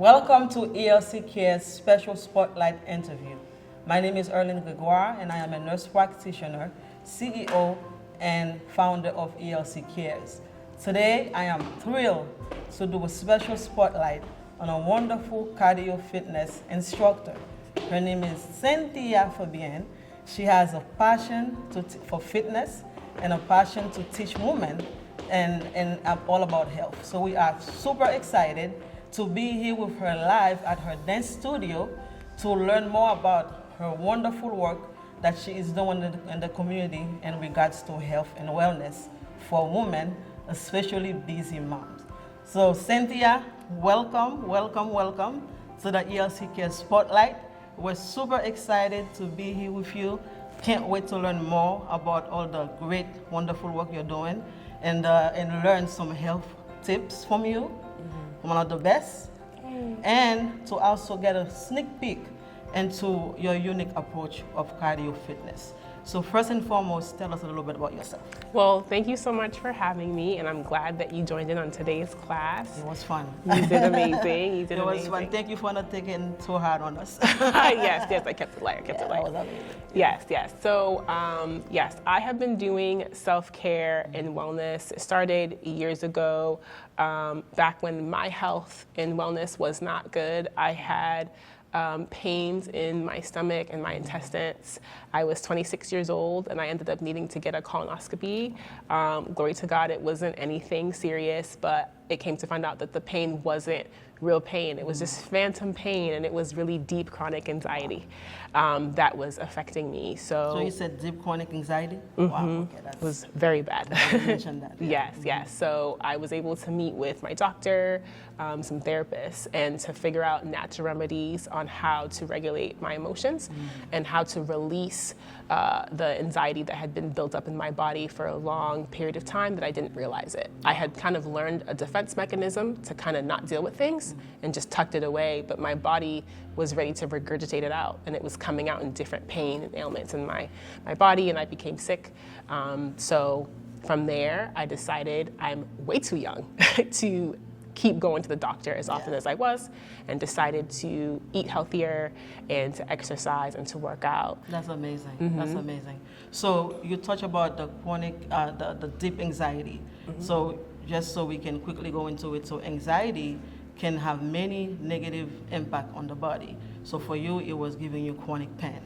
Welcome to ELC Care's special spotlight interview. My name is Erlene Gregoire and I am a nurse practitioner, CEO, and founder of ELC Cares. Today, I am thrilled to do a special spotlight on a wonderful cardio fitness instructor. Her name is Cynthia Fabian. She has a passion for fitness and a passion to teach women and all about health. So we are super excited to be here with her live at her dance studio to learn more about her wonderful work that she is doing in the community in regards to health and wellness for women, especially busy moms. So Cynthia, welcome to the ELC Care Spotlight. We're super excited to be here with you. Can't wait to learn more about all the great, wonderful work you're doing and learn some health tips from you. One of the best, and to also get a sneak peek into your unique approach of cardio fitness. So first and foremost, tell us a little bit about yourself. Well, thank you so much for having me, and I'm glad that you joined in on today's class. It was fun. You did amazing. You did It was amazing. fun. Thank you for not taking too hard on us. yes, I kept it light. That was amazing. Yes. So, yes, I have been doing self-care and wellness. It started years ago, back when my health and wellness was not good. I had pains in my stomach and my intestines. I was 26 years old and I ended up needing to get a colonoscopy. Glory to God, it wasn't anything serious, but it came to find out that the pain wasn't real pain. It was just phantom pain, and it was really deep chronic anxiety that was affecting me. So you said deep chronic anxiety? Mm-hmm. Wow, okay, it was very bad. You mentioned that. Yeah. Yes. So I was able to meet with my doctor, some therapists, and to figure out natural remedies on how to regulate my emotions and how to release the anxiety that had been built up in my body for a long period of time that I didn't realize it. I had kind of learned a defense mechanism to kind of not deal with things and just tucked it away, but my body was ready to regurgitate it out, and it was coming out in different pain and ailments in my body, and I became sick. So from there, I decided I'm way too young to keep going to the doctor as often as I was, and decided to eat healthier and to exercise and to work out. That's amazing. That's amazing. So you touch about the chronic, the deep anxiety. So just so we can quickly go into it, so anxiety can have many negative impact on the body. So for you, it was giving you chronic pain.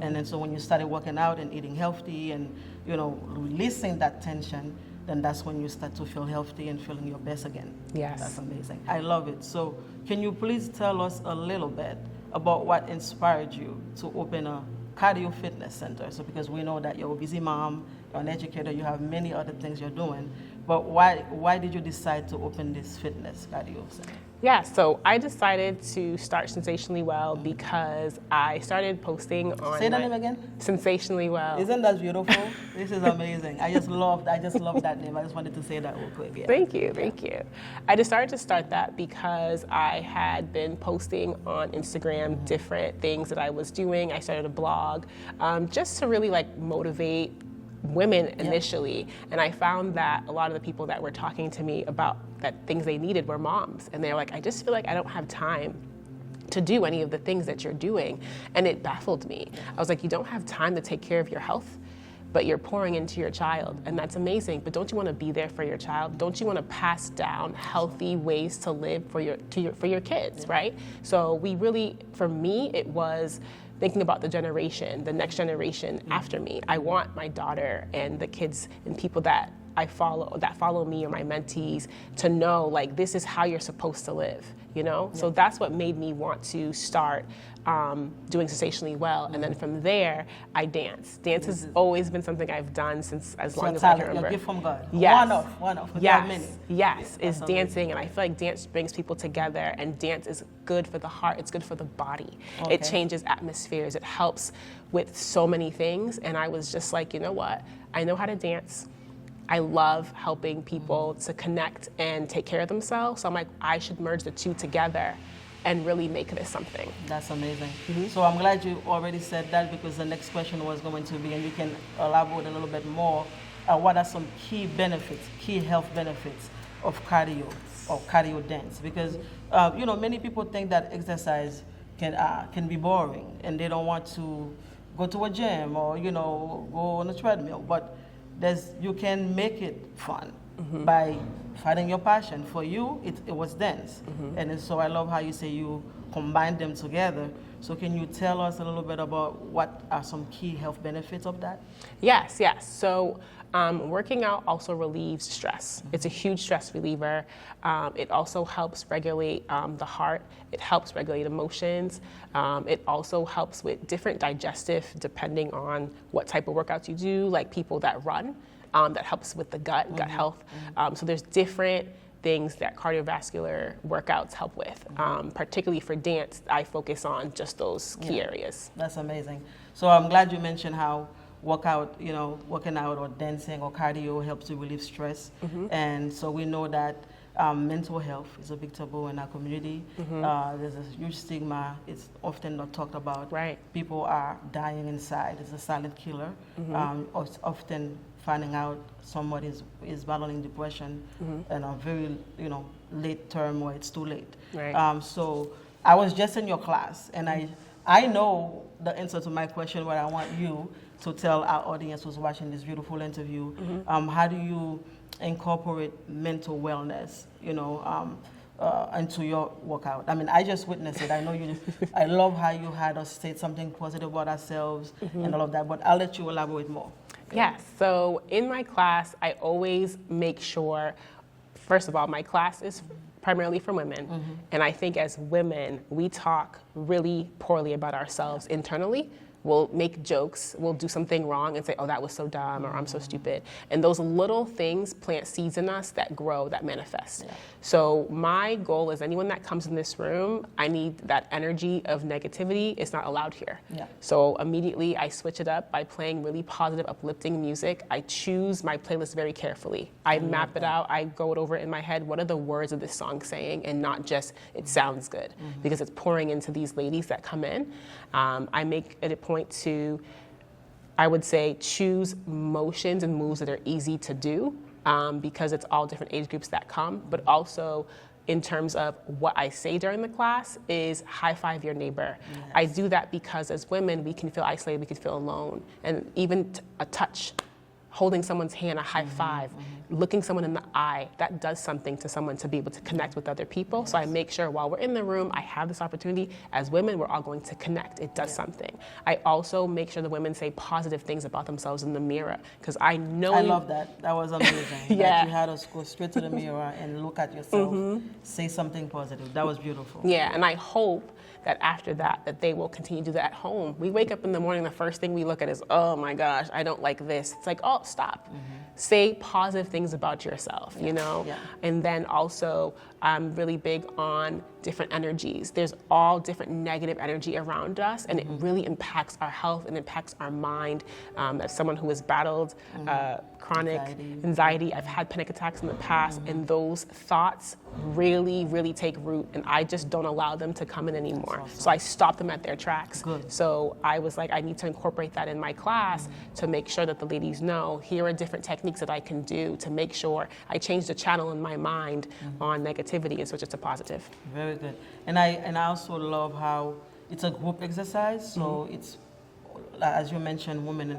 And then so when you started working out and eating healthy and releasing that tension, then that's when you start to feel healthy and feeling your best again. Yes. That's amazing. I love it. So can you please tell us a little bit about what inspired you to open a cardio fitness center? So because we know that you're a busy mom, you're an educator, you have many other things you're doing, but why did you decide to open this fitness cardio center? Yeah, so I decided to start Sensationally Well because I started posting on... Say the name again? Sensationally Well. Isn't that beautiful? This is amazing. I just love that name. I just wanted to say that real quick. Yeah. Thank you. I decided to start that because I had been posting on Instagram different things that I was doing. I started a blog just to really motivate women initially, and I found that a lot of the people that were talking to me about that things they needed were moms, and they're like, I just feel like I don't have time to do any of the things that you're doing, and it baffled me. I was like, you don't have time to take care of your health, but you're pouring into your child, and that's amazing, but don't you want to be there for your child? Don't you want to pass down healthy ways to live for your kids, right? So we really, for me, it was thinking about the next generation after me. I want my daughter and the kids and people that follow me or my mentees to know this is how you're supposed to live, So that's what made me want to start doing Sensationally Well. And then from there, I dance. Dance has always been something I've done since as long as I can remember. A gift from God. Yes. One of. Yes, is dancing, and I feel like dance brings people together, and dance is good for the heart, it's good for the body. Okay. It changes atmospheres, it helps with so many things, and I was just like, you know what, I know how to dance. I love helping people to connect and take care of themselves, so I'm like, I should merge the two together and really make this something. That's amazing. So I'm glad you already said that, because the next question was going to be, and you can elaborate a little bit more, what are some key health benefits of cardio or cardio dance? Because you know, many people think that exercise can be boring and they don't want to go to a gym or, you know, go on a treadmill. But you can make it fun by finding your passion. For you, it was dance. And so I love how you say you combine them together. So can you tell us a little bit about what are some key health benefits of that? Yes. So working out also relieves stress. It's a huge stress reliever. It also helps regulate the heart. It helps regulate emotions. It also helps with different digestive, depending on what type of workouts you do, like people that run, that helps with the gut health. So there's different things that cardiovascular workouts help with. Particularly for dance, I focus on just those key areas. That's amazing. So I'm glad you mentioned how working out or dancing or cardio helps to relieve stress. And so we know that mental health is a big taboo in our community. There's a huge stigma. It's often not talked about. Right. People are dying inside. It's a silent killer. Often finding out somebody is battling depression in a very late term where it's too late. Right. So I was just in your class, and I know the answer to my question, but I want you to tell our audience who's watching this beautiful interview, how do you incorporate mental wellness, into your workout? I mean, I just witnessed it. I know you. I love how you had us state something positive about ourselves and all of that. But I'll let you elaborate more. Yes. So in my class, I always make sure, first of all, my class is primarily for women. And I think as women, we talk really poorly about ourselves internally. We'll make jokes, we'll do something wrong and say, oh, that was so dumb, or I'm so stupid. And those little things plant seeds in us that grow, that manifest. So my goal is anyone that comes in this room, I need that energy of negativity. It's not allowed here. So immediately I switch it up by playing really positive, uplifting music. I choose my playlist very carefully. I map it out, I go over it in my head. What are the words of this song saying? And not just, it sounds good, because it's pouring into these ladies that come in. I make it a point to, I would say, choose motions and moves that are easy to do, because it's all different age groups that come, but also in terms of what I say during the class is high five your neighbor. I do that because as women, we can feel isolated, we can feel alone, and even a touch, holding someone's hand, a high five, looking someone in the eye, that does something to someone to be able to connect with other people. So I make sure while we're in the room, I have this opportunity. As women, we're all going to connect. It does something. I also make sure the women say positive things about themselves in the mirror, because I know— I love that. That was amazing. That you had us go straight to the mirror and look at yourself, say something positive. That was beautiful. Yeah, and I hope that after that they will continue to do that at home. We wake up in the morning, the first thing we look at is, oh my gosh, I don't like this. It's like, oh, stop. Say positive things about yourself, And then also, I'm really big on different energies. There's all different negative energy around us, and it really impacts our health and impacts our mind. As someone who has battled chronic anxiety, I've had panic attacks in the past, and those thoughts really, really take root, and I just don't allow them to come in anymore. Awesome. So I stop them at their tracks. Good. So I was like, I need to incorporate that in my class to make sure that the ladies know, here are different techniques that I can do to make sure I change the channel in my mind on negativity and switch it to positive. Very good. And I also love how it's a group exercise, so it's, as you mentioned, women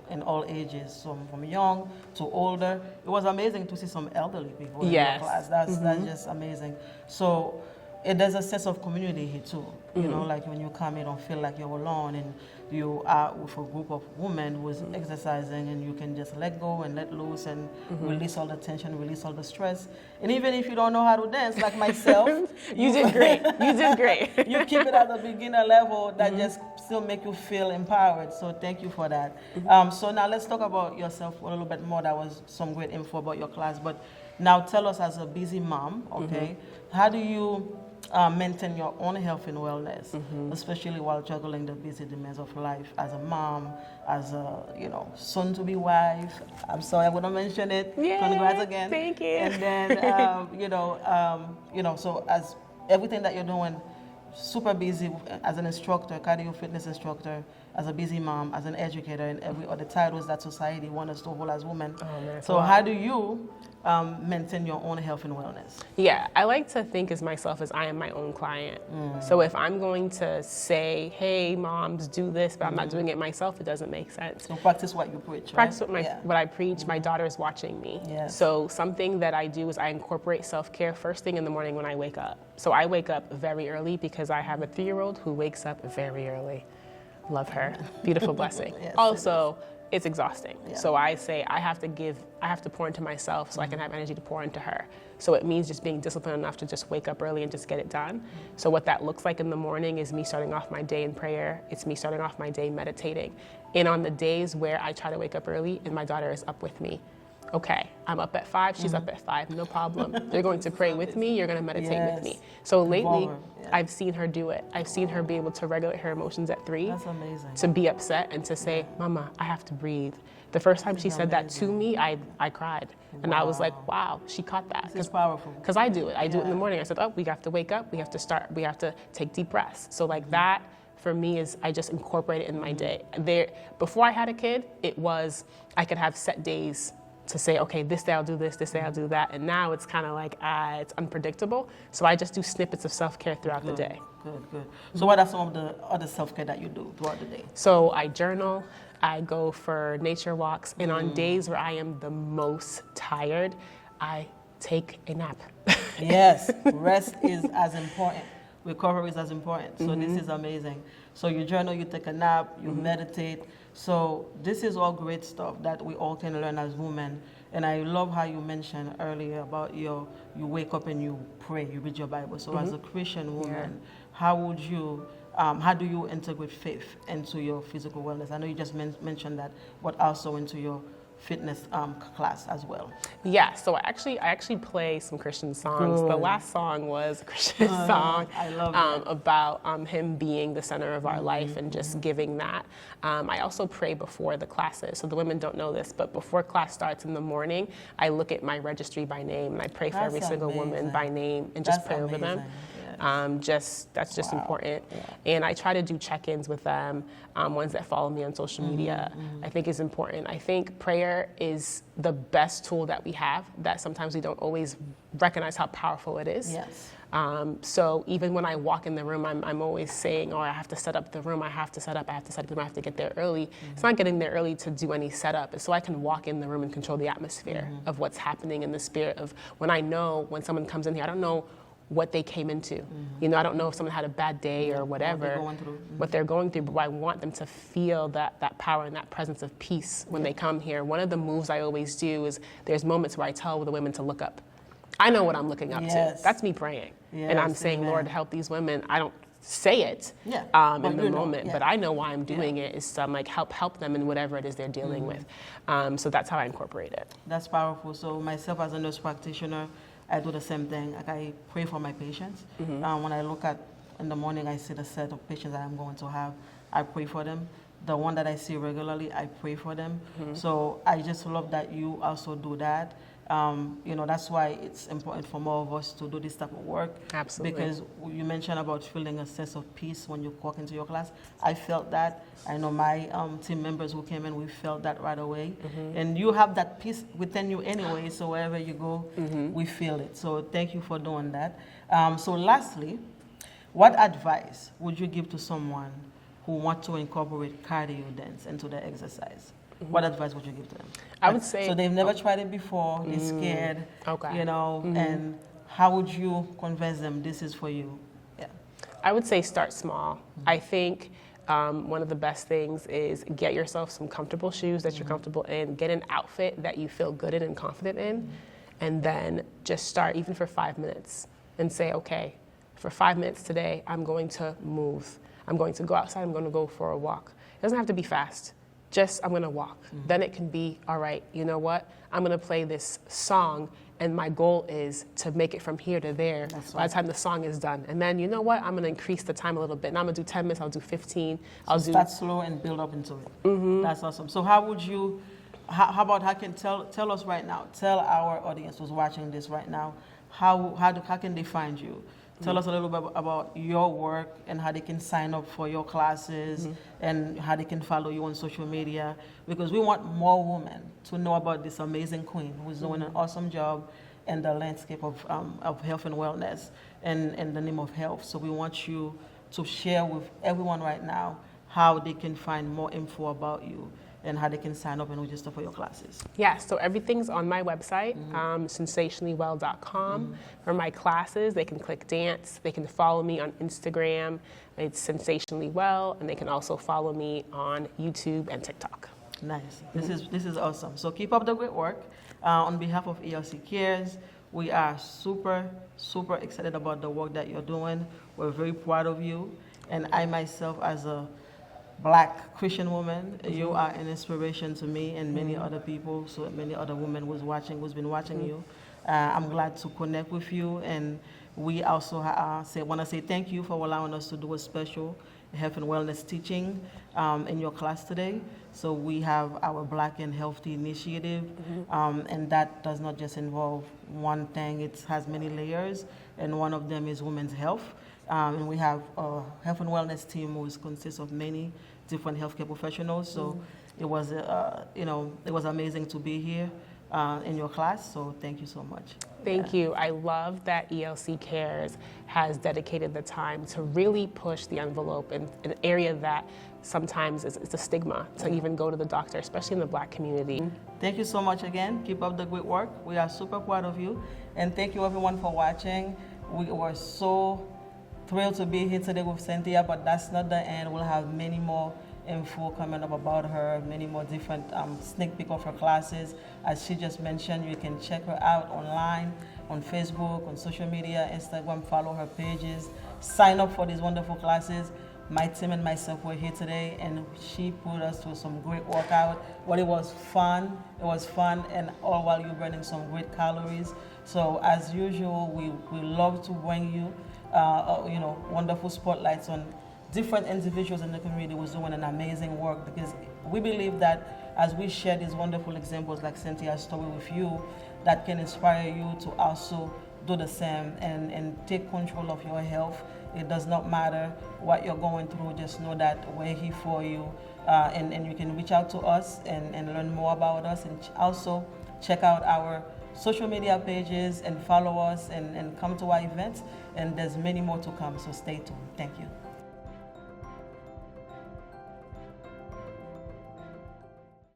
in all ages, so from young to older. It was amazing to see some elderly people in your class. That's just amazing. So there's a sense of community here too. You know, like when you come, you don't feel like you're alone, and you are with a group of women who's exercising, and you can just let go and let loose and release all the tension, release all the stress. And even if you don't know how to dance, like myself, you did great. You did great. You keep it at the beginner level. That just still make you feel empowered. So thank you for that. So now let's talk about yourself a little bit more. That was some great info about your class. But now tell us, as a busy mom, okay, how do you maintain your own health and wellness, especially while juggling the busy demands of life as a mom, as a soon-to-be wife? I'm sorry, I wouldn't mention it. Yeah, congrats again. Thank you. And then so as everything that you're doing, super busy as an instructor, cardio fitness instructor, as a busy mom, as an educator, and every other titles that society wants us to hold as women. So how do you maintain your own health and wellness? Yeah, I like to think as myself as I am my own client. So if I'm going to say, hey, moms, do this, but I'm not doing it myself, it doesn't make sense. So practice what you preach, Practice right? what I preach. My daughter is watching me. Yes. So something that I do is I incorporate self-care first thing in the morning when I wake up. So I wake up very early because I have a 3-year-old who wakes up very early. Love her. Beautiful blessing. Yes, also, it's exhausting. Yeah. So I say I have to pour into myself so I can have energy to pour into her. So it means just being disciplined enough to just wake up early and just get it done. So what that looks like in the morning is me starting off my day in prayer. It's me starting off my day meditating. And on the days where I try to wake up early and my daughter is up with me, okay, I'm up at 5, she's up at 5, no problem. You're going to pray with me, you're going to meditate with me. So lately, I've seen her do it. I've seen her be able to regulate her emotions at 3. That's amazing. To be upset and to say, Mama, I have to breathe. The first time she said that to me, I cried. And I was like, wow, she caught that. It's powerful. Because I do it. I do it in the morning. I said, oh, we have to wake up. We have to take deep breaths. So like that, for me, is I just incorporate it in my day. Before I had a kid, it was, I could have set days to say, okay, this day I'll do this day I'll do that. And now it's kind of like, it's unpredictable. So I just do snippets of self-care throughout the day. Good. So what are some of the other self-care that you do throughout the day? So I journal, I go for nature walks, and on days where I am the most tired, I take a nap. Yes, rest is as important. Recovery is as important. So this is amazing. So you journal, you take a nap, you meditate. So this is all great stuff that we all can learn as women. And I love how you mentioned earlier about you wake up and you pray, you read your Bible. So as a Christian woman, how do you integrate faith into your physical wellness? I know you just mentioned that, but also into your fitness class as well. Yeah, so I actually play some Christian songs. The last song was a Christian song. I love that. About him being the center of our life and just giving that. I also pray before the classes. So the women don't know this, but before class starts in the morning, I look at my registry by name and I pray for every single woman by name and just pray over them. That's just important. Yeah. And I try to do check-ins with them, ones that follow me on social media. I think is important. I think prayer is the best tool that we have that sometimes we don't always recognize how powerful it is. Yes. So even when I walk in the room, I'm always saying, I have to set up the room, I have to set up the room, I have to get there early. It's not getting there early to do any setup. It's so I can walk in the room and control the atmosphere of what's happening in the spirit of when someone comes in here, I don't know what they came into. I don't know if someone had a bad day or whatever, what they're going through, but I want them to feel that power and that presence of peace when they come here. One of the moves I always do is there's moments where I tell the women to look up. I know what I'm looking up to. That's me praying. And I'm saying, Lord, help these women. I don't say it in the moment, but I know why I'm doing it is to help them in whatever it is they're dealing with. So that's how I incorporate it. That's powerful. So myself as a nurse practitioner, I do the same thing. Like I pray for my patients. When I look at in the morning, I see the set of patients that I'm going to have. I pray for them. The one that I see regularly, I pray for them. So I just love that you also do that. That's why it's important for more of us to do this type of work. Absolutely. Because you mentioned about feeling a sense of peace when you walk into your class. I felt that. I know my team members who came in, we felt that right away. And you have that peace within you anyway, so wherever you go, we feel it. So thank you for doing that. So lastly, what advice would you give to someone who wants to incorporate cardio dance into their exercise? What advice would you give to them? I would say... So they've never tried it before, they're scared, and how would you convince them this is for you? Yeah. I would say start small. I think one of the best things is get yourself some comfortable shoes that you're comfortable in, get an outfit that you feel good in and confident in, and then just start even for 5 minutes and say, okay, for 5 minutes today, I'm going to move. I'm going to go outside, I'm going to go for a walk. It doesn't have to be fast. Just, I'm gonna walk. Then it can be, all right, you know what? I'm gonna play this song and my goal is to make it from here to there by the time the song is done. And then, you know what? I'm gonna increase the time a little bit. Now I'm gonna do 10 minutes, I'll do 15. Start slow and build up into it. That's awesome. So how can tell us right now, tell our audience who's watching this right now, how can they find you? Tell us a little bit about your work and how they can sign up for your classes and how they can follow you on social media, because we want more women to know about this amazing queen who's doing an awesome job in the landscape of health and wellness and in the name of health. So we want you to share with everyone right now how they can find more info about you and how they can sign up and register for your classes. Yeah, so everything's on my website, sensationallywell.com. For my classes, they can click dance. They can follow me on Instagram. It's Sensationally Well, and they can also follow me on YouTube and TikTok. Nice. This is awesome. So keep up the great work. On behalf of ELC Cares, we are super excited about the work that you're doing. We're very proud of you. And I myself, as a Black Christian woman, you are an inspiration to me and many other people, so many other women who's been watching you. I'm glad to connect with you, and we also want to say thank you for allowing us to do a special health and wellness teaching in your class today. So we have our Black and Healthy initiative, and that does not just involve one thing, it has many layers, and one of them is women's health. And we have a health and wellness team which consists of many different healthcare professionals. So it was, it was amazing to be here in your class. So thank you so much. Thank you. I love that ELC Cares has dedicated the time to really push the envelope in an area that sometimes is a stigma to even go to the doctor, especially in the Black community. Thank you so much again. Keep up the great work. We are super proud of you. And thank you everyone for watching. We were so thrilled to be here today with Cynthia, but that's not the end. We'll have many more info coming up about her, many more different sneak peek of her classes. As she just mentioned, you can check her out online, on Facebook, on social media, Instagram, follow her pages, sign up for these wonderful classes. My team and myself were here today, and she put us through some great workout. Well, it was fun, and all while you're burning some great calories. So as usual, we love to bring you wonderful spotlights on different individuals in the community who's doing an amazing work, because we believe that as we share these wonderful examples like Cynthia's story with you, that can inspire you to also do the same and take control of your health. It does not matter what you're going through, just know that we're here for you, and you can reach out to us and learn more about us, and also check out our social media pages and follow us and come to our events, and there's many more to come, so stay tuned. Thank you.